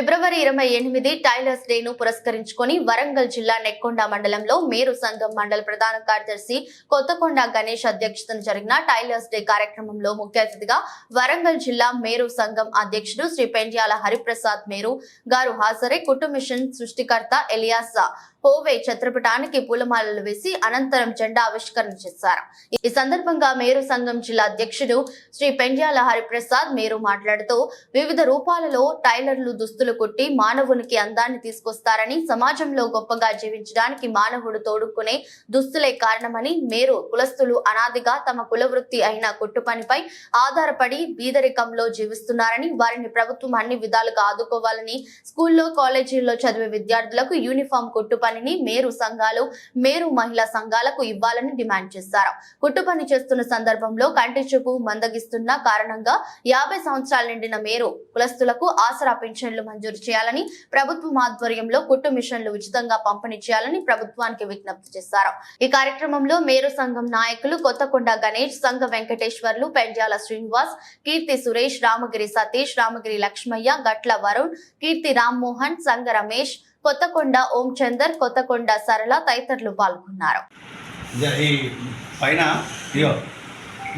ఫిబ్రవరి 28 tailors day ను పురస్కరించుకొని వరంగల్ జిల్లా నెక్కొండ మండలంలో మేరు సంఘం మండల ప్రధాన కార్యదర్శి కొత్తకొండ గణేష్ అధ్యక్షతన జరిగిన టైలర్స్ డే కార్యక్రమంలో ముఖ్య అతిథిగా వరంగల్ జిల్లా మేరు సంఘం అధ్యక్షుడు శ్రీ పెండ్యాల హరిప్రసాద్ మేరు గారు హాజరై కుట్టు మిషన్ సృష్టికర్త ఎలియాస్ హోవే చిత్రపటానికి పూలమాలలు వేసి అనంతరం జెండా ఆవిష్కరణ చేశారు. ఈ సందర్భంగా మేరు సంఘం జిల్లా అధ్యక్షుడు శ్రీ పెండ్యాల హరిప్రసాద్ మేరు మాట్లాడుతూ వివిధ రూపాలలో టైలర్లు దుస్తులు కుట్టి మానవునికి అందాన్ని తీసుకొస్తారని, సమాజంలో గొప్పగా జీవించడానికి మానవుడు తోడుకునే దుస్తులే కారణమని, మేరు కులస్తులు అనాదిగా తమ కుల వృత్తి అయిన కుట్టు పనిపై ఆధారపడి బీదరికంలో జీవిస్తున్నారని, వారిని ప్రభుత్వం అన్ని విధాలుగా ఆదుకోవాలని, స్కూల్లో కాలేజీల్లో చదివే విద్యార్థులకు యూనిఫామ్ కుట్టు పనిని మేరు సంఘాలు, మేరు మహిళా సంఘాలకు ఇవ్వాలని డిమాండ్ చేశారు. కుట్టు పని చేస్తున్న సందర్భంలో కంటి చూపు మందగిస్తున్న కారణంగా 50 సంవత్సరాలు నిండిన మేరు కులస్తులకు ఆసరా పింఛన్లు మంజూరు చేయాలని, ప్రభుత్వం ఆధ్వర్యంలో కుట్టు మిషన్లు ఉచితంగా పంపిణీ చేయాలని ప్రభుత్వానికి విజ్ఞప్తి చేశారు. ఈ కార్యక్రమంలో మేరు సంఘం నాయకులు కొత్తకొండ గణేష్, సంఘ వెంకటేశ్వర్లు, పెండ్యాల శ్రీనివాస్, కీర్తి సురేష్, రామగిరి సతీష్, రామగిరి లక్ష్మయ్య, గట్ల వరుణ్, కీర్తి రామ్మోహన్, సంఘ రమేష్, కొత్తకొండ ఓం చందర్, కొత్తకొండ సరళ తదితరులు పాల్గొన్నారు.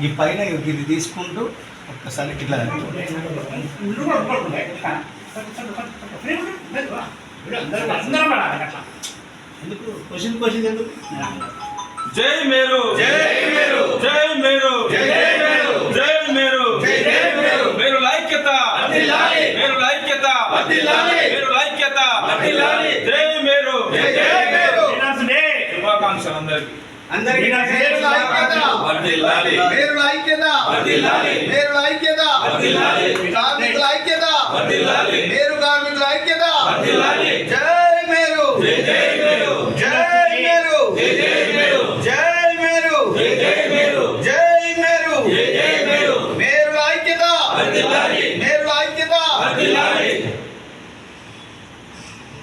ఈ పైన ఇది తీసుకుంటూ ఒక్కసారి ఇట్లా ఎందుకు క్వశ్చన్ ఎందుకు? జై మేరు, జై మేరు, జై మేరు, జై మేరు, జై మేరు, జై మేరు, మేరు లైక్యత వర్ధిల్లాలి, మేరు లైక్యత వర్ధిల్లాలి, మేరు లైక్యత వర్ధిల్లాలి, జై మేరు, జై మేరు. శుభాకాంక్షలు అందరికీ. మేరు లైక్యత వర్ధిల్లాలి, మేరు లైక్యత వర్ధిల్లాలి, మేరు లైక్యత వర్ధిల్లాలి, కార్మికుల ఐక్యత వర్ధిల్లాలి, మేరు కార్మికుల ఐక్యత వర్ధిల్లాలి, జై మేరు, జై మేరు, జై మేరు, జై మేరు, జై మేరు, జై మేరు, జై మేరు, జై మేరు, మేరు ఐక్యత వర్ధిల్లాలి, మేరు ఐక్యత వర్ధిల్లాలి.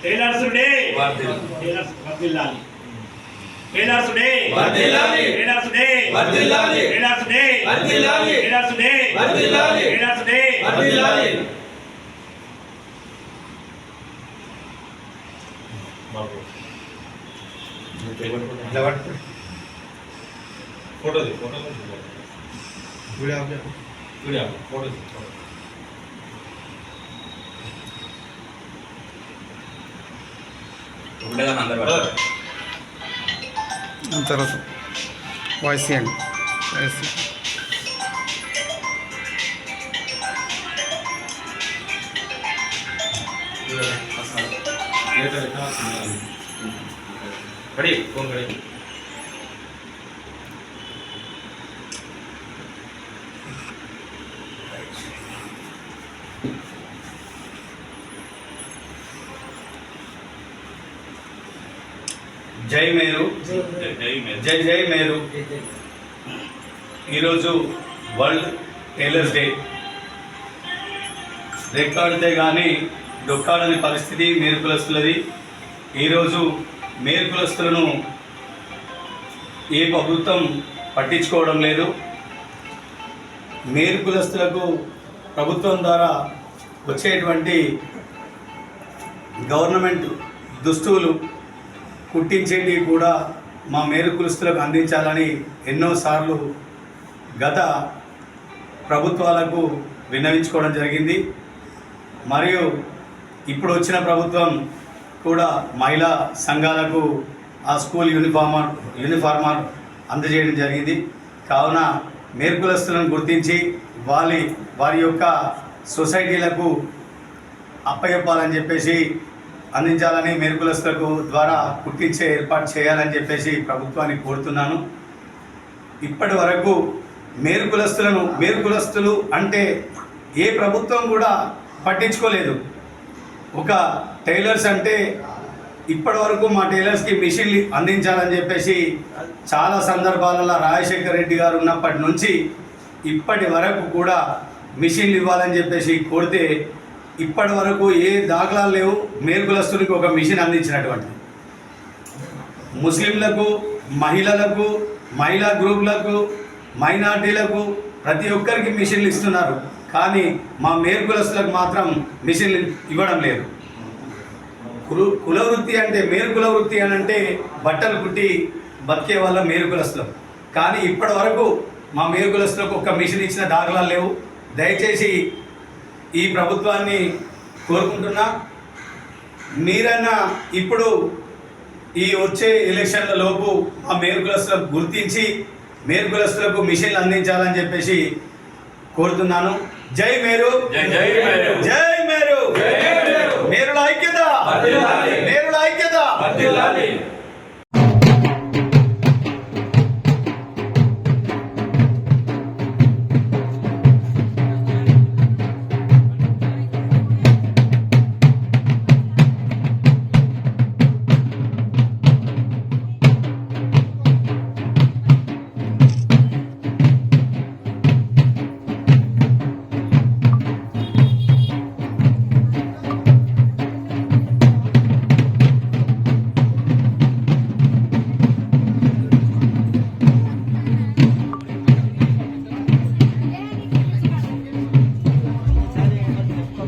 టైలర్స్ డే వర్ధిల్లాలి, వర్ధిల్లాలి, టైలర్స్ డే వర్ధిల్లాలి, టైలర్స్ డే వర్ధిల్లాలి, టైలర్స్ డే వర్ధిల్లాలి, టైలర్స్ డే వర్ధిల్లాలి, టైలర్స్ డే వర్ధిల్లాలి. ఫోటో తర్వాత వాయిస్ ఇవ్వండి. Ready phone ready. జై మేరు, జై జై మేరు. ఈరోజు వరల్డ్ టైలర్స్ డే. రెక్కాడితే కానీ డొక్కాడని పరిస్థితి మేరు కులస్తులది. ఈరోజు మేరు కులస్తులను ఏ ప్రభుత్వం పట్టించుకోవడం లేదు. మేరు కులస్తులకు ప్రభుత్వం ద్వారా వచ్చేటువంటి గవర్నమెంట్ దుస్తువులు కుట్టించేవి కూడా మా మేరు కులస్తులకు అందించాలని ఎన్నోసార్లు గత ప్రభుత్వాలకు విన్నవించుకోవడం జరిగింది. మరియు ఇప్పుడు వచ్చిన ప్రభుత్వం కూడా మహిళా సంఘాలకు ఆ స్కూల్ యూనిఫార్మర్ అందజేయడం జరిగింది. కావున మేరు కులస్తులను గుర్తించి వారి యొక్క సొసైటీలకు అప్పచెప్పాలని చెప్పేసి, అందించాలని, మేరు కులస్తులకు ద్వారా కుట్టించే ఏర్పాటు చేయాలని చెప్పేసి ప్రభుత్వాన్ని కోరుతున్నాను. ఇప్పటి వరకు మేరు కులస్తులు అంటే ఏ ప్రభుత్వం కూడా పట్టించుకోలేదు. ఒక టైలర్స్ అంటే ఇప్పటి వరకు మా టైలర్స్కి మిషన్లు అందించాలని చెప్పేసి చాలా సందర్భాలలో రాజశేఖర్ రెడ్డి గారు ఉన్నప్పటి నుంచి ఇప్పటి వరకు కూడా మిషన్లు ఇవ్వాలని చెప్పేసి కోరితే ఇప్పటి వరకు ఏ దాఖలాలు లేవు మేరు కులస్తులకు ఒక మిషన్ అందించినటువంటి. ముస్లింలకు, మహిళలకు, మహిళా గ్రూపులకు, మైనార్టీలకు ప్రతి ఒక్కరికి మిషన్లు ఇస్తున్నారు. కానీ మా మేరు కులస్తులకు మాత్రం మిషన్ ఇవ్వడం లేదు. కుల వృత్తి అంటే మేరు కుల వృత్తి అని అంటే బట్టలు కుట్టి బతికే వాళ్ళ మేరు కులస్తులం. కానీ ఇప్పటి వరకు మా మేరు కులస్తులకు ఒక్క మిషన్ ఇచ్చిన దాఖలాలు లేవు. దయచేసి ఈ ప్రభుత్వాన్ని కోరుకుంటున్నా, మీరన్నా ఇప్పుడు ఈ వచ్చే ఎలక్షన్ల లోపు మా మేరు కులస్తులకు గుర్తించి మేరు కులస్తులకు మిషన్లు అందించాలని చెప్పేసి కోరుతున్నాను. జై మేరు, జై మేరు, జై మేరు, మేరుల ఐక్యత, మేరుల ఐక్యత.